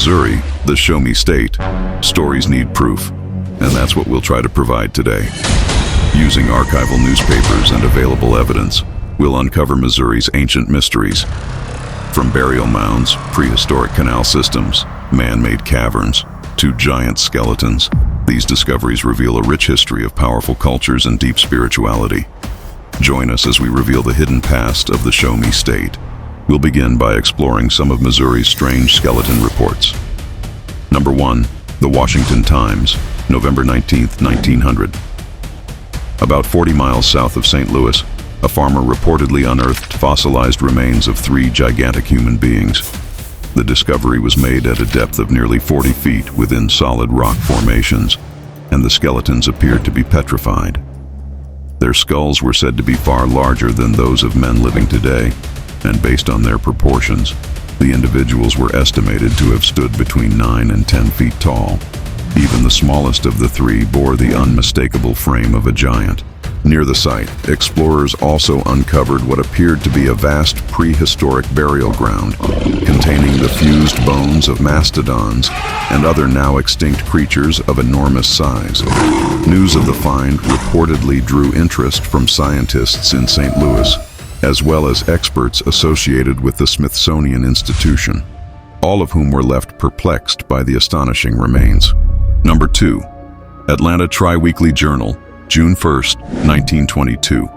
Missouri, the show me state, stories need proof, and that's what we'll try to provide today. Using archival newspapers and available evidence, we'll uncover Missouri's ancient mysteries. From burial mounds, prehistoric canal systems, man-made caverns, to giant skeletons, these discoveries reveal a rich history of powerful cultures and deep spirituality. Join us as we reveal the hidden past of the show me state. We'll begin by exploring some of Missouri's strange skeleton reports. Number 1. The Washington Times, November 19, 1900. About 40 miles south of St. Louis, a farmer reportedly unearthed fossilized remains of 3 gigantic human beings. The discovery was made at a depth of nearly 40 feet within solid rock formations, and the skeletons appeared to be petrified. Their skulls were said to be far larger than those of men living today, and based on their proportions, the individuals were estimated to have stood between 9 and 10 feet tall. Even the smallest of the 3 bore the unmistakable frame of a giant. Near the site, explorers also uncovered what appeared to be a vast prehistoric burial ground, containing the fused bones of mastodons and other now extinct creatures of enormous size. News of the find reportedly drew interest from scientists in St. Louis, as well as experts associated with the Smithsonian Institution, all of whom were left perplexed by the astonishing remains. Number 2. Atlanta Tri-Weekly Journal, June 1, 1922.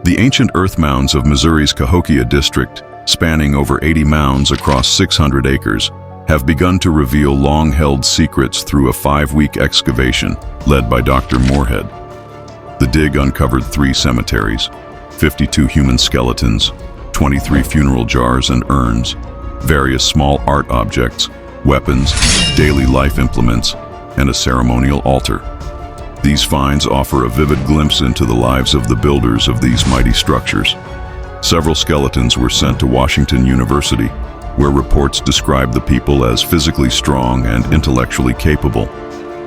The ancient earth mounds of Missouri's Cahokia district, spanning over 80 mounds across 600 acres, have begun to reveal long-held secrets through a 5-week excavation led by Dr. Moorhead. The dig uncovered 3 cemeteries, 52 human skeletons, 23 funeral jars and urns, various small art objects, weapons, daily life implements, and a ceremonial altar. These finds offer a vivid glimpse into the lives of the builders of these mighty structures. Several skeletons were sent to Washington University, where reports describe the people as physically strong and intellectually capable,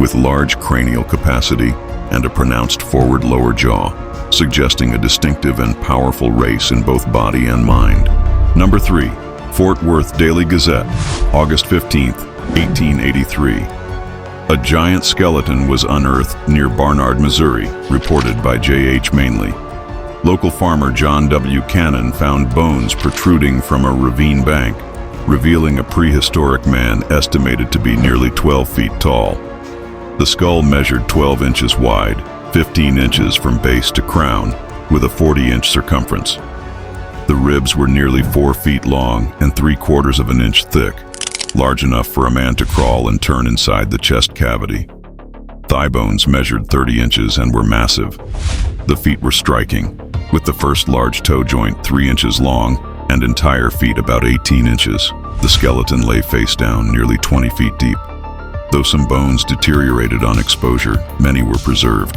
with large cranial capacity and a pronounced forward lower jaw, suggesting a distinctive and powerful race in both body and mind. Number 3. Fort Worth Daily Gazette, August 15, 1883. A giant skeleton was unearthed near Barnard, Missouri, reported by J.H. Mainley. Local farmer John W. Cannon found bones protruding from a ravine bank, revealing a prehistoric man estimated to be nearly 12 feet tall. The skull measured 12 inches wide, 15 inches from base to crown, with a 40-inch circumference. The ribs were nearly 4 feet long and 3/4 of an inch thick, large enough for a man to crawl and turn inside the chest cavity. Thigh bones measured 30 inches and were massive. The feet were striking, with the first large toe joint 3 inches long and entire feet about 18 inches. The skeleton lay face down, nearly 20 feet deep. Though some bones deteriorated on exposure, many were preserved.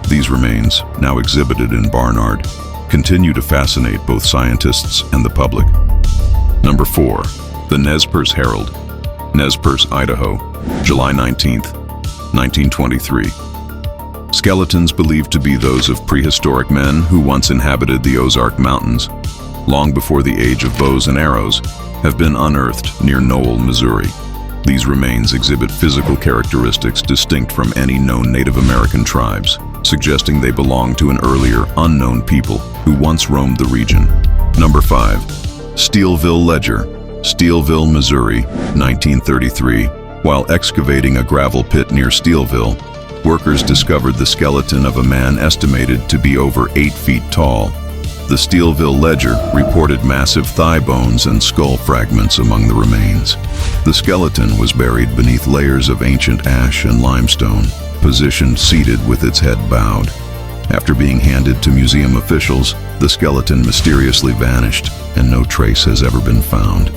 These remains, now exhibited in Barnard, continue to fascinate both scientists and the public. Number 4. The Nez Perce Herald, Nez Perce, Idaho, July 19, 1923. Skeletons believed to be those of prehistoric men who once inhabited the Ozark Mountains, long before the age of bows and arrows, have been unearthed near Knoll, Missouri. These remains exhibit physical characteristics distinct from any known Native American tribes, suggesting they belong to an earlier, unknown people who once roamed the region. Number 5. Steelville Ledger, Steelville, Missouri, 1933. While excavating a gravel pit near Steelville, workers discovered the skeleton of a man estimated to be over 8 feet tall. The Steelville Ledger reported massive thigh bones and skull fragments among the remains. The skeleton was buried beneath layers of ancient ash and limestone, positioned seated with its head bowed. After being handed to museum officials, the skeleton mysteriously vanished, and no trace has ever been found.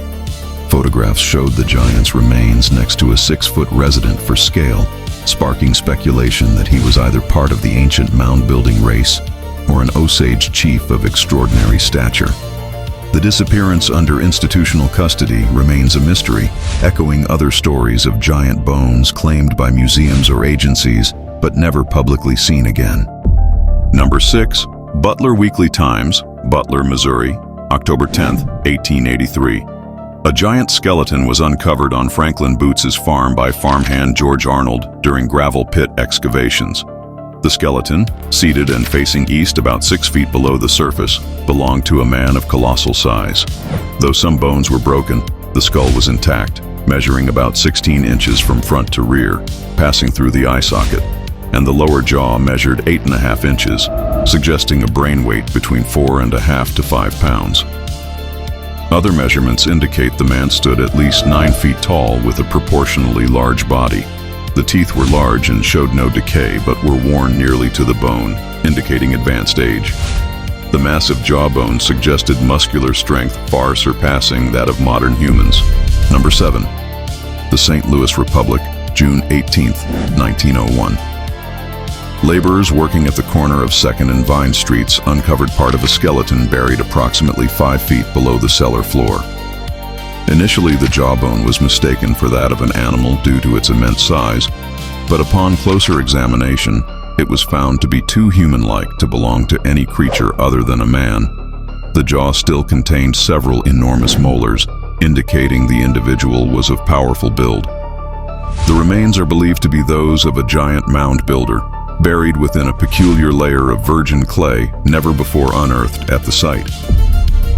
Photographs showed the giant's remains next to a 6-foot resident for scale, sparking speculation that he was either part of the ancient mound-building race or an Osage chief of extraordinary stature. The disappearance under institutional custody remains a mystery, echoing other stories of giant bones claimed by museums or agencies, but never publicly seen again. Number 6. Butler Weekly Times, Butler, Missouri, October 10, 1883. A giant skeleton was uncovered on Franklin Boots's farm by farmhand George Arnold during gravel pit excavations. The skeleton, seated and facing east about 6 feet below the surface, belonged to a man of colossal size. Though some bones were broken, the skull was intact, measuring about 16 inches from front to rear, passing through the eye socket, and the lower jaw measured 8.5 inches, suggesting a brain weight between 4.5 to 5 pounds. Other measurements indicate the man stood at least 9 feet tall with a proportionally large body. The teeth were large and showed no decay but were worn nearly to the bone, indicating advanced age. The massive jawbone suggested muscular strength far surpassing that of modern humans. Number 7. The St. Louis Republic, June 18, 1901. Laborers working at the corner of 2nd and Vine Streets uncovered part of a skeleton buried approximately 5 feet below the cellar floor. Initially, the jawbone was mistaken for that of an animal due to its immense size, but upon closer examination, it was found to be too human-like to belong to any creature other than a man. The jaw still contained several enormous molars, indicating the individual was of powerful build. The remains are believed to be those of a giant mound builder, buried within a peculiar layer of virgin clay never before unearthed at the site.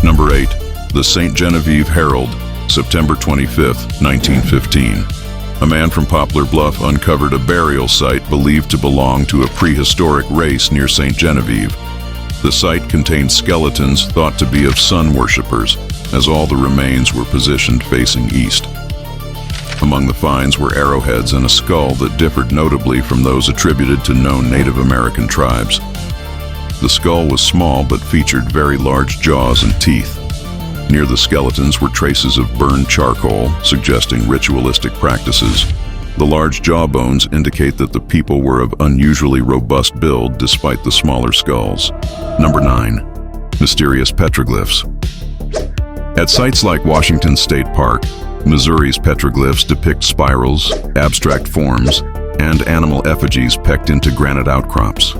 Number 8. The St. Genevieve Herald, September 25, 1915. A man from Poplar Bluff uncovered a burial site believed to belong to a prehistoric race near St. Genevieve. The site contained skeletons thought to be of sun worshippers, as all the remains were positioned facing east. Among the finds were arrowheads and a skull that differed notably from those attributed to known Native American tribes. The skull was small but featured very large jaws and teeth. Near the skeletons were traces of burned charcoal, suggesting ritualistic practices. The large jawbones indicate that the people were of unusually robust build despite the smaller skulls. Number 9. Mysterious petroglyphs. At sites like Washington State Park, Missouri's petroglyphs depict spirals, abstract forms, and animal effigies pecked into granite outcrops.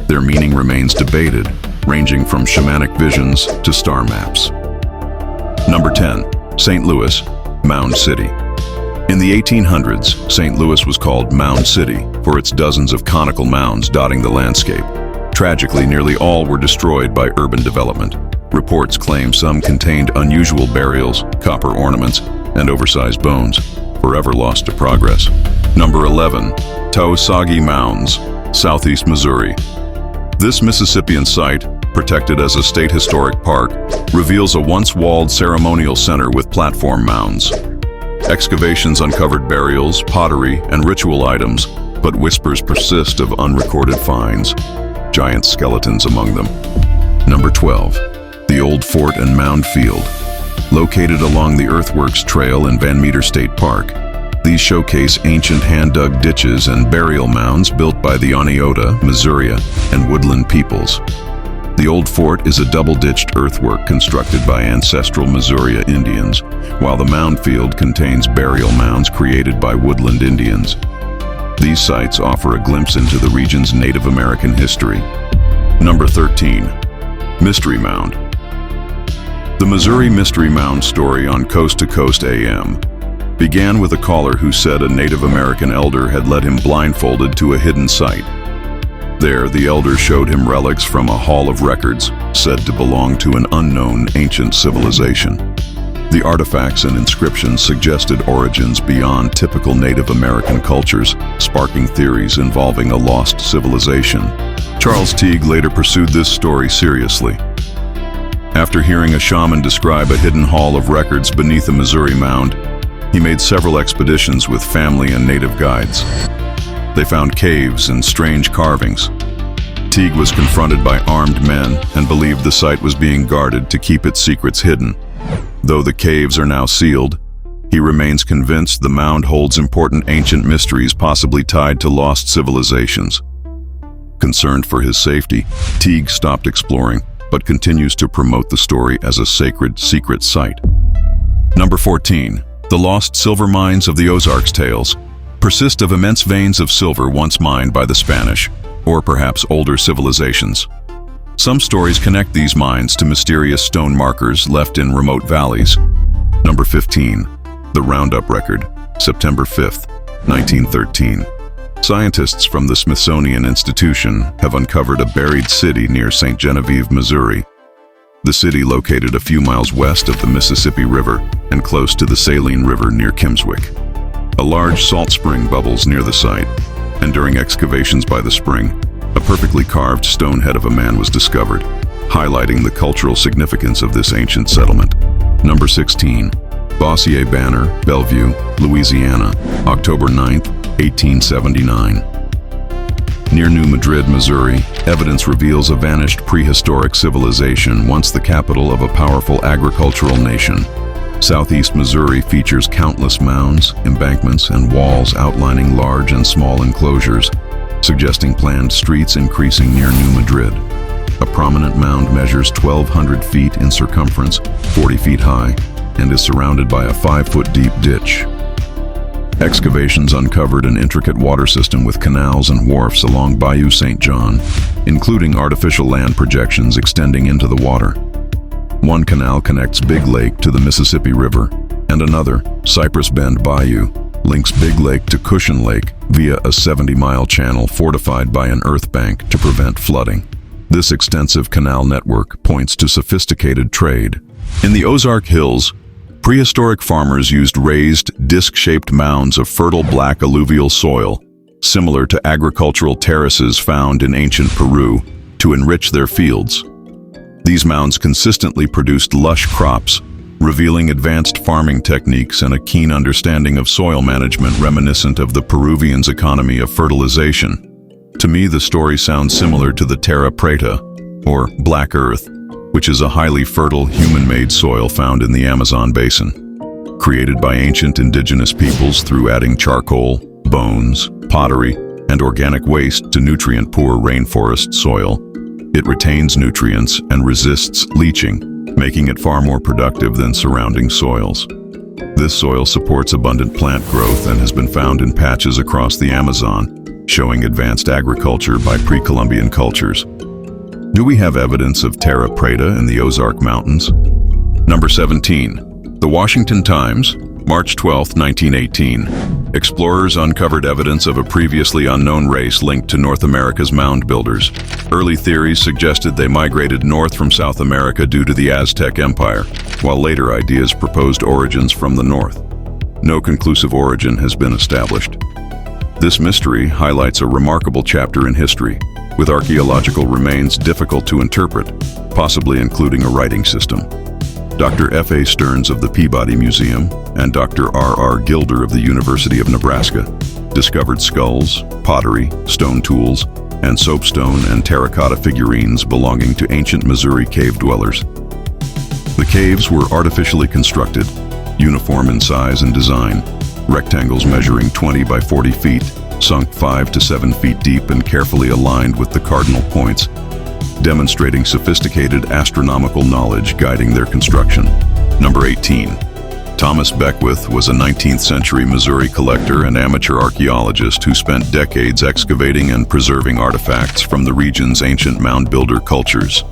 Their meaning remains debated, ranging from shamanic visions to star maps. Number 10. St. Louis, Mound City. In the 1800s, St. Louis was called Mound City for its dozens of conical mounds dotting the landscape. Tragically, nearly all were destroyed by urban development. Reports claim some contained unusual burials, copper ornaments, and oversized bones, forever lost to progress. Number 11. Taosagi Mounds, Southeast Missouri. This Mississippian site, protected as a state historic park, reveals a once-walled ceremonial center with platform mounds. Excavations uncovered burials, pottery, and ritual items, but whispers persist of unrecorded finds, giant skeletons among them. Number 12. The Old Fort and Mound Field. Located along the Earthworks Trail in Van Meter State Park, these showcase ancient hand-dug ditches and burial mounds built by the Oneota, Missouri, and Woodland peoples. The Old Fort is a double-ditched earthwork constructed by ancestral Missouri Indians, while the mound field contains burial mounds created by Woodland Indians. These sites offer a glimpse into the region's Native American history. Number 13. Mystery Mound. The Missouri Mystery Mound story on Coast to Coast AM began with a caller who said a Native American elder had led him blindfolded to a hidden site. There, the elder showed him relics from a hall of records said to belong to an unknown ancient civilization. The artifacts and inscriptions suggested origins beyond typical Native American cultures, sparking theories involving a lost civilization. Charles Teague later pursued this story seriously. After hearing a shaman describe a hidden hall of records beneath a Missouri mound, he made several expeditions with family and native guides. They found caves and strange carvings. Teague was confronted by armed men and believed the site was being guarded to keep its secrets hidden. Though the caves are now sealed, he remains convinced the mound holds important ancient mysteries possibly tied to lost civilizations. Concerned for his safety, Teague stopped exploring, but continues to promote the story as a sacred, secret site. Number 14. The Lost Silver Mines of the Ozarks Tales persist of immense veins of silver once mined by the Spanish, or perhaps older civilizations. Some stories connect these mines to mysterious stone markers left in remote valleys. Number 15. The Roundup Record, September 5, 1913. Scientists from the Smithsonian Institution have uncovered a buried city near St. Genevieve, Missouri. The city, located a few miles west of the Mississippi River and close to the Saline River near Kimmswick. A large salt spring bubbles near the site, and during excavations by the spring, a perfectly carved stone head of a man was discovered, highlighting the cultural significance of this ancient settlement. Number 16. Bossier Banner, Bellevue, Louisiana, October 9, 1879. Near New Madrid, Missouri, evidence reveals a vanished prehistoric civilization once the capital of a powerful agricultural nation. Southeast Missouri features countless mounds, embankments, and walls outlining large and small enclosures, suggesting planned streets increasing near New Madrid. A prominent mound measures 1,200 feet in circumference, 40 feet high, and is surrounded by a 5-foot deep ditch. Excavations uncovered an intricate water system with canals and wharfs along Bayou St. John, including artificial land projections extending into the water. One canal connects Big Lake to the Mississippi River, and another, Cypress Bend Bayou, links Big Lake to Cushion Lake via a 70-mile channel fortified by an earth bank to prevent flooding. This extensive canal network points to sophisticated trade. In the Ozark Hills, prehistoric farmers used raised, disc-shaped mounds of fertile black alluvial soil, similar to agricultural terraces found in ancient Peru, to enrich their fields. These mounds consistently produced lush crops, revealing advanced farming techniques and a keen understanding of soil management reminiscent of the Peruvians' economy of fertilization. To me, the story sounds similar to the terra preta, or black earth, which is a highly fertile human-made soil found in the Amazon basin. Created by ancient indigenous peoples through adding charcoal, bones, pottery, and organic waste to nutrient-poor rainforest soil, it retains nutrients and resists leaching, making it far more productive than surrounding soils. This soil supports abundant plant growth and has been found in patches across the Amazon, showing advanced agriculture by pre-Columbian cultures. Do we have evidence of terra preta in the Ozark Mountains? Number 17. The Washington Times, March 12, 1918. Explorers uncovered evidence of a previously unknown race linked to North America's mound builders. Early theories suggested they migrated north from South America due to the Aztec Empire, while later ideas proposed origins from the north. No conclusive origin has been established. This mystery highlights a remarkable chapter in history, with archaeological remains difficult to interpret, possibly including a writing system. Dr. F.A. Stearns of the Peabody Museum and Dr. R.R. Gilder of the University of Nebraska discovered skulls, pottery, stone tools, and soapstone and terracotta figurines belonging to ancient Missouri cave dwellers. The caves were artificially constructed, uniform in size and design, rectangles measuring 20 by 40 feet, sunk 5 to 7 feet deep and carefully aligned with the cardinal points, demonstrating sophisticated astronomical knowledge guiding their construction. Number 18. Thomas Beckwith was a 19th century Missouri collector and amateur archaeologist who spent decades excavating and preserving artifacts from the region's ancient mound builder cultures.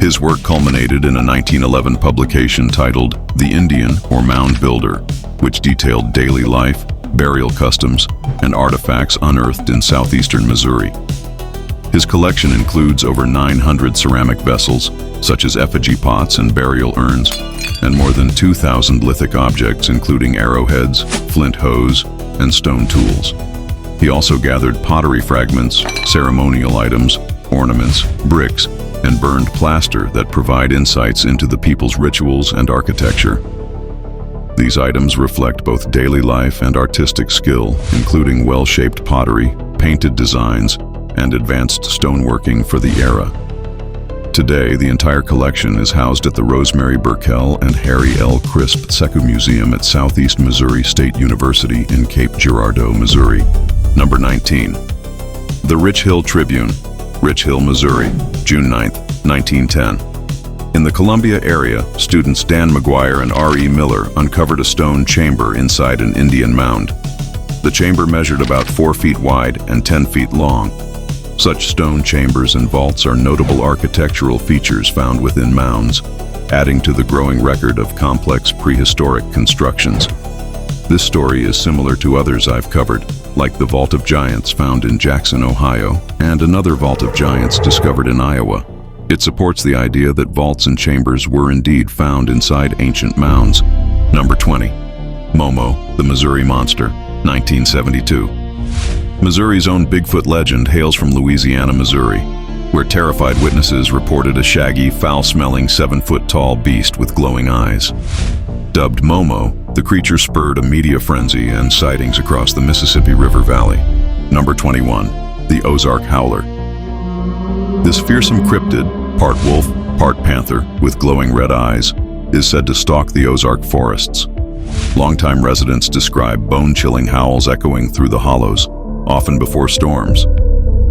His work culminated in a 1911 publication titled The Indian or Mound Builder, which detailed daily life, burial customs, and artifacts unearthed in southeastern Missouri. His collection includes over 900 ceramic vessels, such as effigy pots and burial urns, and more than 2,000 lithic objects including arrowheads, flint hoes, and stone tools. He also gathered pottery fragments, ceremonial items, ornaments, bricks, and burned plaster that provide insights into the people's rituals and architecture. These items reflect both daily life and artistic skill, including well-shaped pottery, painted designs, and advanced stoneworking for the era. Today, the entire collection is housed at the Rosemary Burkell and Harry L. Crisp Sekou Museum at Southeast Missouri State University in Cape Girardeau, Missouri. Number 19. The Rich Hill Tribune, Rich Hill, Missouri, June 9, 1910. In the Columbia area, students Dan McGuire and R.E. Miller uncovered a stone chamber inside an Indian mound. The chamber measured about 4 feet wide and 10 feet long. Such stone chambers and vaults are notable architectural features found within mounds, adding to the growing record of complex prehistoric constructions. This story is similar to others I've covered, like the Vault of Giants found in Jackson, Ohio, and another Vault of Giants discovered in Iowa. It supports the idea that vaults and chambers were indeed found inside ancient mounds. Number 20. Momo, the Missouri Monster, 1972. Missouri's own Bigfoot legend hails from Louisiana, Missouri, where terrified witnesses reported a shaggy, foul-smelling 7-foot-tall beast with glowing eyes. Dubbed Momo, the creature spurred a media frenzy and sightings across the Mississippi River Valley. Number 21. The Ozark Howler. This fearsome cryptid, part wolf, part panther, with glowing red eyes, is said to stalk the Ozark forests. Longtime residents describe bone-chilling howls echoing through the hollows, often before storms.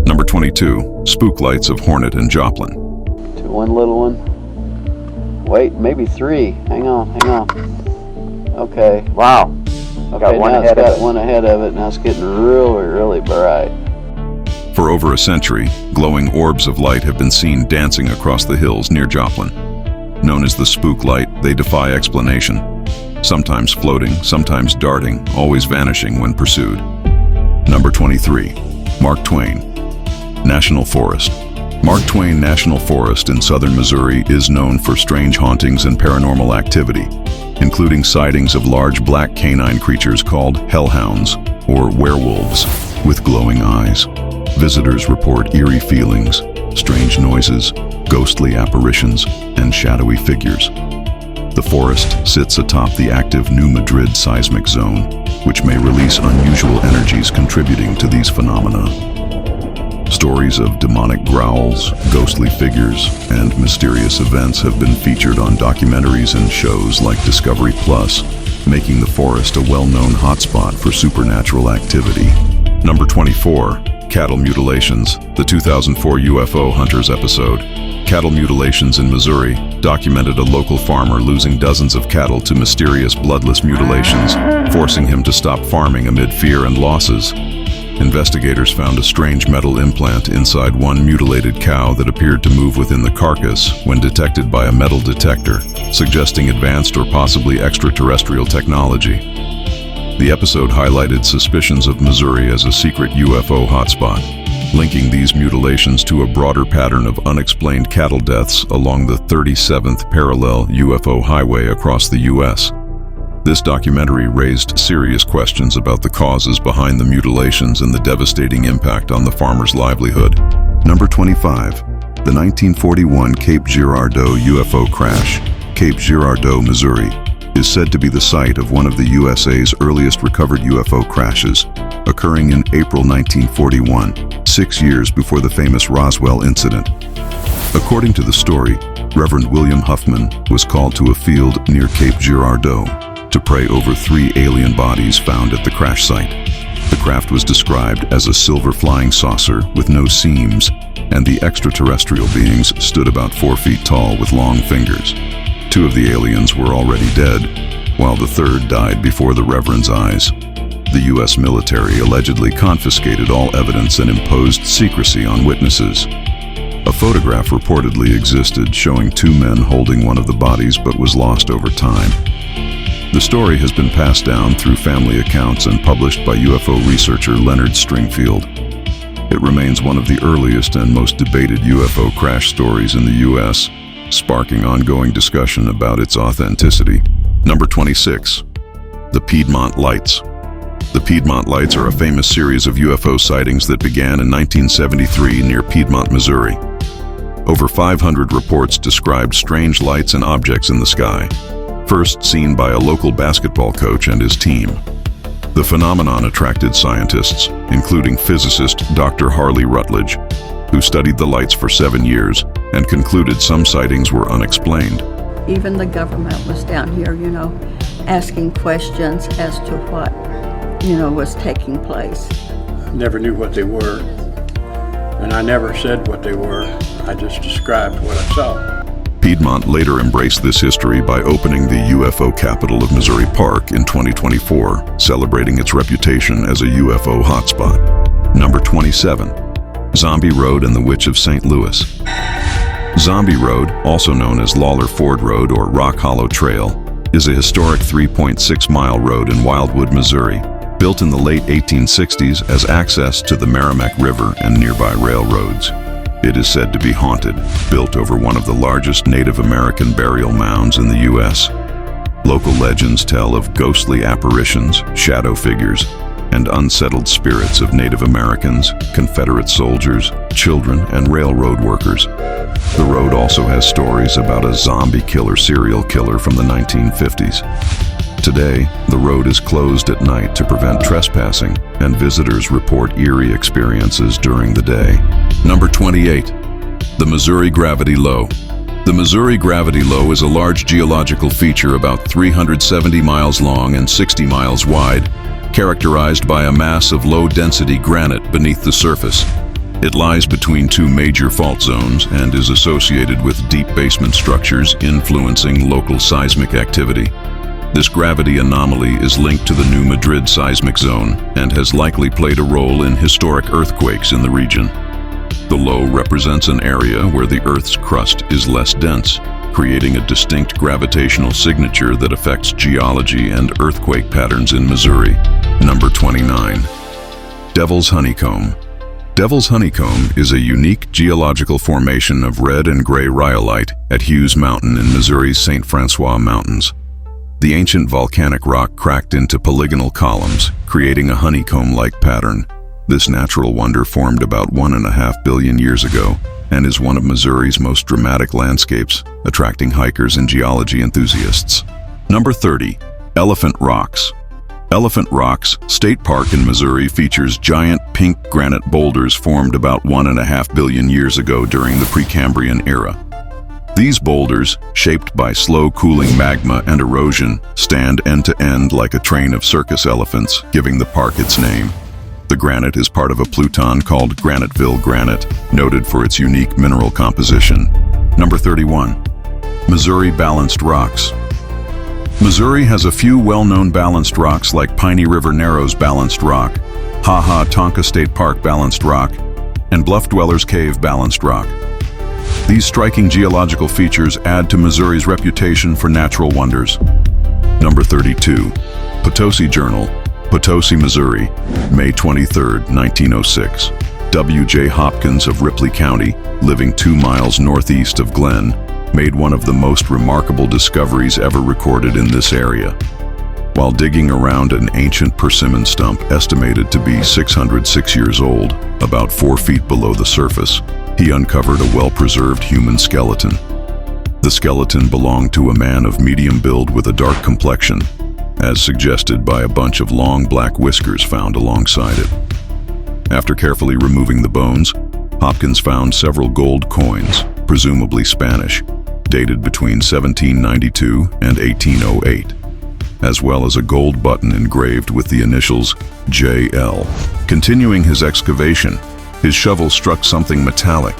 Number 22. Spook lights of Hornet and Joplin. One little one. Wait, maybe 3. Hang on. Okay, wow. Okay, now it's got one ahead of it. Now it's getting really, really bright. For over a century, glowing orbs of light have been seen dancing across the hills near Joplin. Known as the spook light, they defy explanation. Sometimes floating, sometimes darting, always vanishing when pursued. Number 23. Mark Twain National Forest. Mark Twain National Forest in southern Missouri is known for strange hauntings and paranormal activity, including sightings of large black canine creatures called hellhounds, or werewolves, with glowing eyes. Visitors report eerie feelings, strange noises, ghostly apparitions, and shadowy figures. The forest sits atop the active New Madrid seismic zone, which may release unusual energies contributing to these phenomena. Stories of demonic growls, ghostly figures, and mysterious events have been featured on documentaries and shows like Discovery Plus, making the forest a well-known hotspot for supernatural activity. Number 24. Cattle mutilations, the 2004 UFO Hunters episode. Cattle mutilations in Missouri documented a local farmer losing dozens of cattle to mysterious bloodless mutilations, forcing him to stop farming amid fear and losses. Investigators found a strange metal implant inside one mutilated cow that appeared to move within the carcass when detected by a metal detector, suggesting advanced or possibly extraterrestrial technology. The episode highlighted suspicions of Missouri as a secret UFO hotspot, linking these mutilations to a broader pattern of unexplained cattle deaths along the 37th parallel UFO highway across the U.S. This documentary raised serious questions about the causes behind the mutilations and the devastating impact on the farmer's livelihood. Number 25. The 1941 Cape Girardeau UFO crash. Cape Girardeau, Missouri, is said to be the site of one of the USA's earliest recovered UFO crashes, occurring in April 1941, 6 years before the famous Roswell incident. According to the story, Reverend William Huffman was called to a field near Cape Girardeau to pray over 3 alien bodies found at the crash site. The craft was described as a silver flying saucer with no seams, and the extraterrestrial beings stood about 4 feet tall with long fingers. 2 of the aliens were already dead, while the third died before the Reverend's eyes. The U.S. military allegedly confiscated all evidence and imposed secrecy on witnesses. A photograph reportedly existed showing 2 men holding one of the bodies but was lost over time. The story has been passed down through family accounts and published by UFO researcher Leonard Stringfield. It remains one of the earliest and most debated UFO crash stories in the U.S., sparking ongoing discussion about its authenticity. Number 26. The Piedmont Lights. The Piedmont Lights are a famous series of UFO sightings that began in 1973 near Piedmont, Missouri. Over 500 reports described strange lights and objects in the sky, first seen by a local basketball coach and his team. The phenomenon attracted scientists, including physicist Dr. Harley Rutledge, who studied the lights for 7 years and concluded some sightings were unexplained. Even the government was down here, asking questions as to what, was taking place. Never knew what they were, and I never said what they were. I just described what I saw. Piedmont later embraced this history by opening the UFO capital of Missouri Park in 2024, celebrating its reputation as a UFO hotspot. Number 27. Zombie Road and the Witch of St. Louis. Zombie Road, also known as Lawler Ford Road or Rock Hollow Trail, is a historic 3.6-mile road in Wildwood, Missouri, built in the late 1860s as access to the Merrimack River and nearby railroads. It is said to be haunted, built over one of the largest Native American burial mounds in the U.S. Local legends tell of ghostly apparitions, shadow figures, and unsettled spirits of Native Americans, Confederate soldiers, children, and railroad workers. The road also has stories about a zombie killer serial killer from the 1950s. Today, the road is closed at night to prevent trespassing, and visitors report eerie experiences during the day. Number 28. The Missouri Gravity Low. The Missouri Gravity Low is a large geological feature about 370 miles long and 60 miles wide, characterized by a mass of low-density granite beneath the surface. It lies between two major fault zones and is associated with deep basement structures influencing local seismic activity. This gravity anomaly is linked to the New Madrid seismic zone and has likely played a role in historic earthquakes in the region. The low represents an area where the Earth's crust is less dense, creating a distinct gravitational signature that affects geology and earthquake patterns in Missouri. Number 29. Devil's Honeycomb. Devil's Honeycomb is a unique geological formation of red and gray rhyolite at Hughes Mountain in Missouri's St. Francois Mountains. The ancient volcanic rock cracked into polygonal columns, creating a honeycomb-like pattern. This natural wonder formed about 1.5 billion years ago and is one of Missouri's most dramatic landscapes, attracting hikers and geology enthusiasts. Number 30. Elephant Rocks. Elephant Rocks State Park in Missouri features giant pink granite boulders formed about 1.5 billion years ago during the Precambrian era. These boulders, shaped by slow cooling magma and erosion, stand end to end like a train of circus elephants, giving the park its name. The granite is part of a pluton called Graniteville granite, noted for its unique mineral composition. Number 31. Missouri Balanced Rocks. Missouri has a few well-known balanced rocks like Piney River Narrows Balanced Rock, Tonka State Park Balanced Rock, and Bluff Dwellers Cave Balanced Rock. These striking geological features add to Missouri's reputation for natural wonders. Number 32. Potosi Journal, Potosi, Missouri, May 23, 1906. W.J. Hopkins of Ripley County, living 2 miles northeast of Glen, made one of the most remarkable discoveries ever recorded in this area. While digging around an ancient persimmon stump estimated to be 606 years old, about 4 feet below the surface, he uncovered a well-preserved human skeleton. The skeleton belonged to a man of medium build with a dark complexion, as suggested by a bunch of long black whiskers found alongside it. After carefully removing the bones, Hopkins found several gold coins, presumably Spanish, dated between 1792 and 1808, as well as a gold button engraved with the initials J.L. Continuing his excavation, his shovel struck something metallic.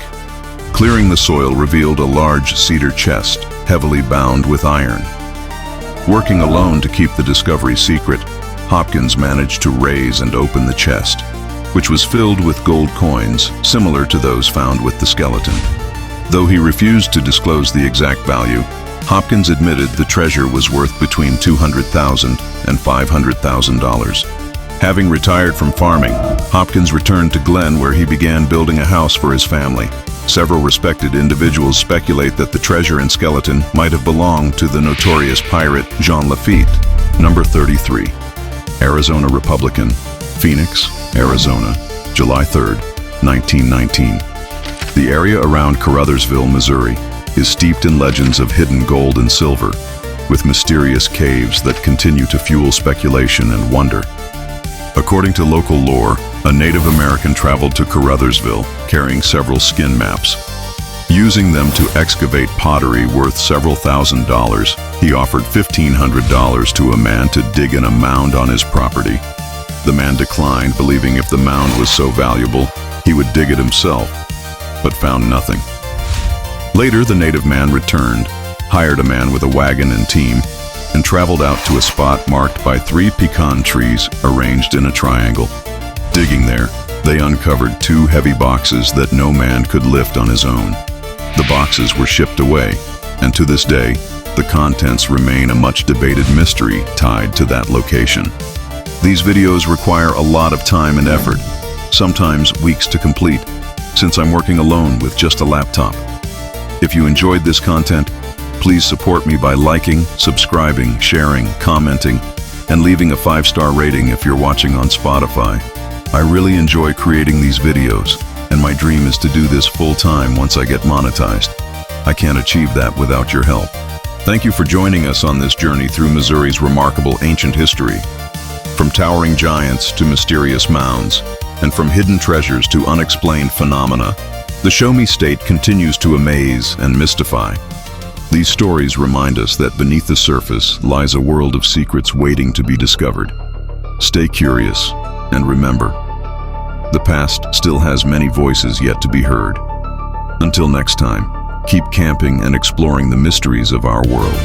Clearing the soil revealed a large cedar chest, heavily bound with iron. Working alone to keep the discovery secret, Hopkins managed to raise and open the chest, which was filled with gold coins similar to those found with the skeleton. Though he refused to disclose the exact value, Hopkins admitted the treasure was worth between $200,000 and $500,000. Having retired from farming, Hopkins returned to Glen where he began building a house for his family. Several respected individuals speculate that the treasure and skeleton might have belonged to the notorious pirate Jean Lafitte. Number 33. Arizona Republican, Phoenix, Arizona, July 3, 1919. The area around Caruthersville, Missouri, is steeped in legends of hidden gold and silver, with mysterious caves that continue to fuel speculation and wonder. According to local lore, a Native American traveled to Caruthersville carrying several skin maps. Using them to excavate pottery worth several $1,000s, he offered $1,500 to a man to dig in a mound on his property. The man declined, believing if the mound was so valuable, he would dig it himself, but found nothing. Later, the native man returned, hired a man with a wagon and team, and traveled out to a spot marked by 3 pecan trees arranged in a triangle. Digging there, they uncovered 2 heavy boxes that no man could lift on his own. The boxes were shipped away, and to this day, the contents remain a much debated mystery tied to that location. These videos require a lot of time and effort, sometimes weeks to complete, since I'm working alone with just a laptop. If you enjoyed this content, please support me by liking, subscribing, sharing, commenting, and leaving a 5-star rating if you're watching on Spotify. I really enjoy creating these videos, and my dream is to do this full-time once I get monetized. I can't achieve that without your help. Thank you for joining us on this journey through Missouri's remarkable ancient history. From towering giants to mysterious mounds, and from hidden treasures to unexplained phenomena, the Show Me State continues to amaze and mystify. These stories remind us that beneath the surface lies a world of secrets waiting to be discovered. Stay curious, and remember, the past still has many voices yet to be heard. Until next time, keep camping and exploring the mysteries of our world.